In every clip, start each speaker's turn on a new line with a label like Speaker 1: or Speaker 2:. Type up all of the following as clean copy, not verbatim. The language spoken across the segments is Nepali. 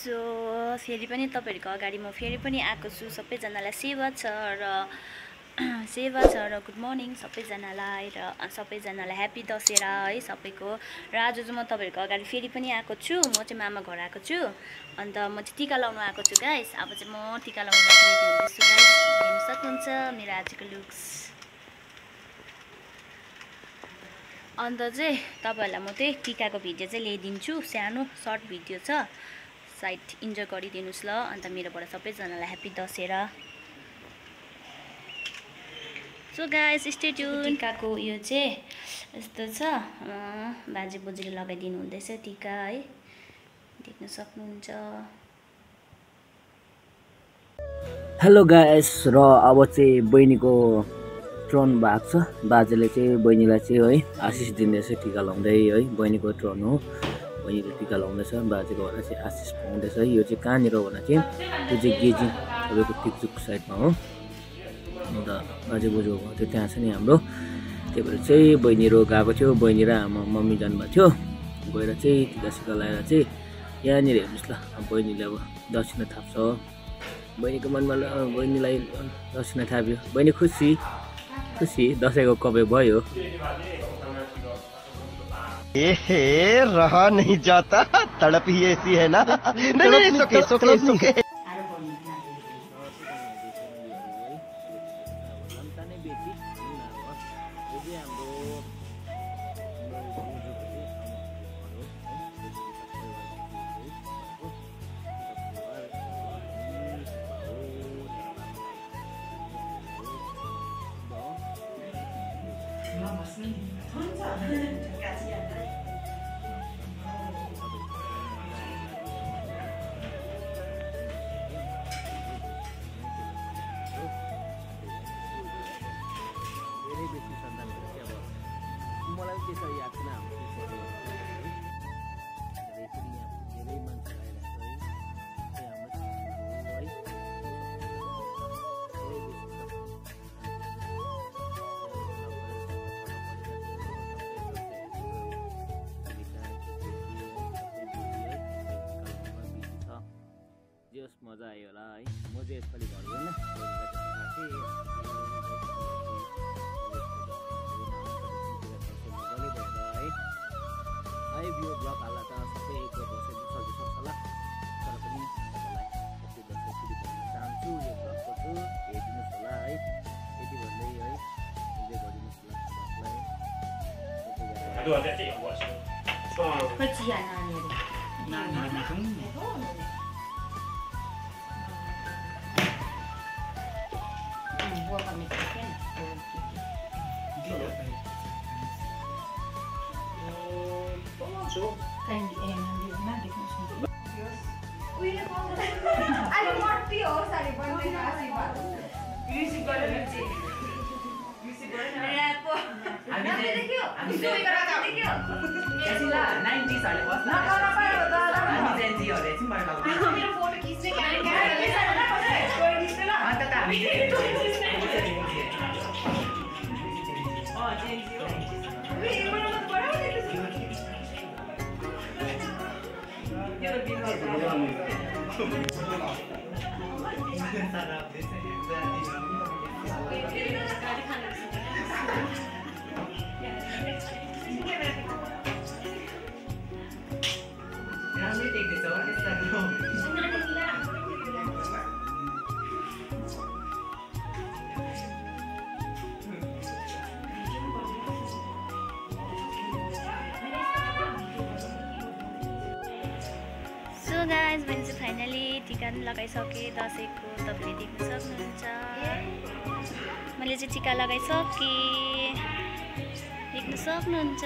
Speaker 1: सो फेरि पनि तपाईहरुको अगाडि म फेरि पनि आएको छु। सबैजनालाई सेवा छ र गुड मर्निङ सबैजनालाई र सबैजनालाई ह्यापी दशहरा है सबैको। र आज चाहिँ म तपाईहरुको अगाडि फेरि पनि आएको छु। म चाहिँ मामा घर आएको छु अन्त म चाहिँ टीका लाउन आएको छु गाइस। अब चाहिँ म टीका लाउन रेडी हुँदैछु गाइस। हेर्न सक्नुहुन्छ मेरो आजको लुक्स। अन्त चाहिँ तपाईहरुलाई म त्यही टीकाको भिडियो चाहिँ ल्याइदिन्छु। सानो सर्ट भिडियो छ, साइड इन्जोय गरिदिनुस् ल। अन्त मेरोबाट सबैजनालाई happy Dussehra. So guys stay tune. टीकाको यो चाहिँ यस्तो छ, बाजे बोजूले लगाइदिनु हुँदैछ टीका है, देख्न सक्नुहुन्छ।
Speaker 2: हेलो गाइस, र अब चाहिँ बहिनीको ट्रन भएको छ। बाजेले चाहिँ बहिनीलाई चाहिँ है आशिष दिँदैछ टीका लाउँदै है। बहिनीको ट्रन हो, बहिनीले टीका लाउँदैछ, बाजेकोबाट चाहिँ आशिष पाउँदैछ। यो चाहिँ कहाँनिर भन्दा चाहिँ त्यो चाहिँ गेजिङ तपाईँको टिकचुक साइडमा हो। अन्त बाजे बोजू त्यो त्यहाँ छ नि हाम्रो। त्यही भएर चाहिँ बहिनीहरू गएको थियो, बहिनी र आमा मम्मी जानुभएको थियो। गएर चाहिँ टीका सिका लगाएर चाहिँ यहाँनिर हेर्नुहोस् ल, बहिनीले अब दक्षिणा थाप्छ। बहिनीको मनमा बहिनीलाई दक्षिणा थाप्यो, बहिनी खुसी खुसी, दसैँको कपे भयो।
Speaker 3: एहे रहा नहीं जाता, तड़प ही ऐसी है ना। नहीं सुके
Speaker 2: मजा आयो होला है। म चाहिँ यसपालि घर गएन, है यो ब्लग हाल्दा त सबै एक दसैँ सकिसक्छ होला। तर पनि तपाईँलाई यति दसैँ फेरि भन्न चाहन्छु, यो ब्लगको थ्रु हेरिदिनुहोस् होला है। यति भन्दै है इन्जोय गरिदिनुहोस् होला
Speaker 1: गाइस, मैले चाहिँ फाइनली टीका लगाइसकेँ दसैँको, तपाईँले देख्न सक्नुहुन्छ। मैले चाहिँ टीका लगाइसकेँ, देख्न सक्नुहुन्छ।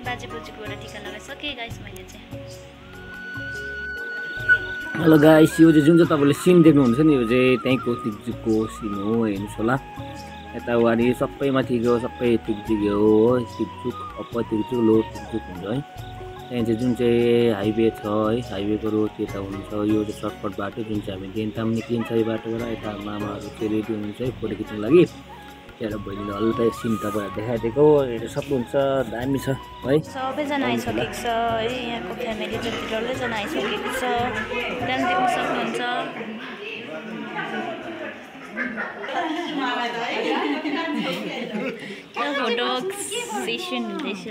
Speaker 1: बाजे बोजूकोबाट टीका लगाइसकेँ गाइस मैले चाहिँ।
Speaker 2: हेलो गाइस, यो चाहिँ जुन चाहिँ तपाईँले सिन देख्नुहुन्छ नि, यो चाहिँ त्यहीँको टिकजुकको सिन हो, हेर्नुहोस् होला। यता वारि सबै माथिको सबै टिकजुक हो, टिकजुक अप्पर टिकजुक लो टिकजुक हुन्छ है। त्यहाँ चाहिँ जुन चाहिँ हाइवे छ है, हाइवेको रोड यता हुन्छ। यो चाहिँ सर्टकट बाटो जुन चाहिँ हामी देन्ताम निक्लिन्छ यो बाटोबाट। यता मामाहरू चाहिँ रेडी हुनुहुन्छ है फोटो खिच्नु लागि। त्यही भएर बहिनीले हल्का सिन तपाईँलाई देखाइदिएको हेर्नु सक्नुहुन्छ दामी छ है
Speaker 1: सबैजना आइसकेको छ है यहाँको फ्यामिली जति डल्लैजना आइसकेको छ त्यहाँ देख्न सक्नुहुन्छ फोटो सेसन हुँदैछ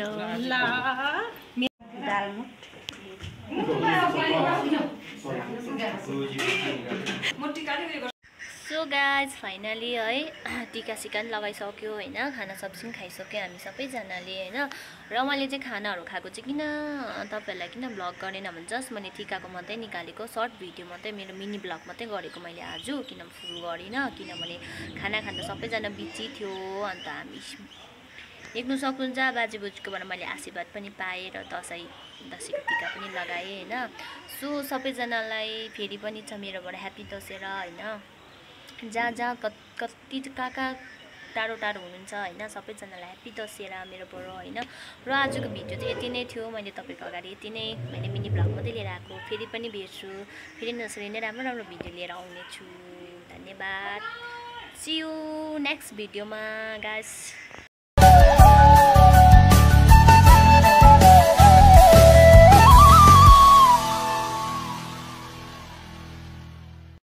Speaker 1: सो गाइज फाइनली है टिका सिका पनि लगाइसक्यो होइन खाना सब्जी पनि खाइसक्यो हामी सबैजनाले होइन र मैले चाहिँ खानाहरू खाएको चाहिँ किन तपाईँहरूलाई किन भ्लग गरेन भने जस्ट मैले टिकाको मात्रै निकालेको सर्ट भिडियो मात्रै मेरो मिनी भ्लग मात्रै गरेको मैले आज किन फुल गरिनँ किनभने खाना खाँदा सबैजना बिजी थियो अन्त हामी देख्नु सक्नुहुन्छ बाजेबोजूकोबाट मैले आशीर्वाद पनि पाएँ र दसैँको टिका पनि लगाएँ होइन सो सबैजनालाई फेरि पनि छ मेरोबाट ह्याप्पी दसैँ होइन जहाँ जहाँ कति कहाँ टाढो टाढो हुनुहुन्छ होइन सबैजनालाई ह्याप्पी दसैँ मेरोबाट होइन र आजको भिडियो चाहिँ यति नै थियो मैले तपाईँको अगाडि यति नै मैले मिनी भ्लग मात्रै लिएर आएको फेरि पनि भेट्छु फेरि नसरी नै राम्रो राम्रो भिडियो लिएर आउने छु धन्यवाद सी यू नेक्स्ट भिडियोमा गाइस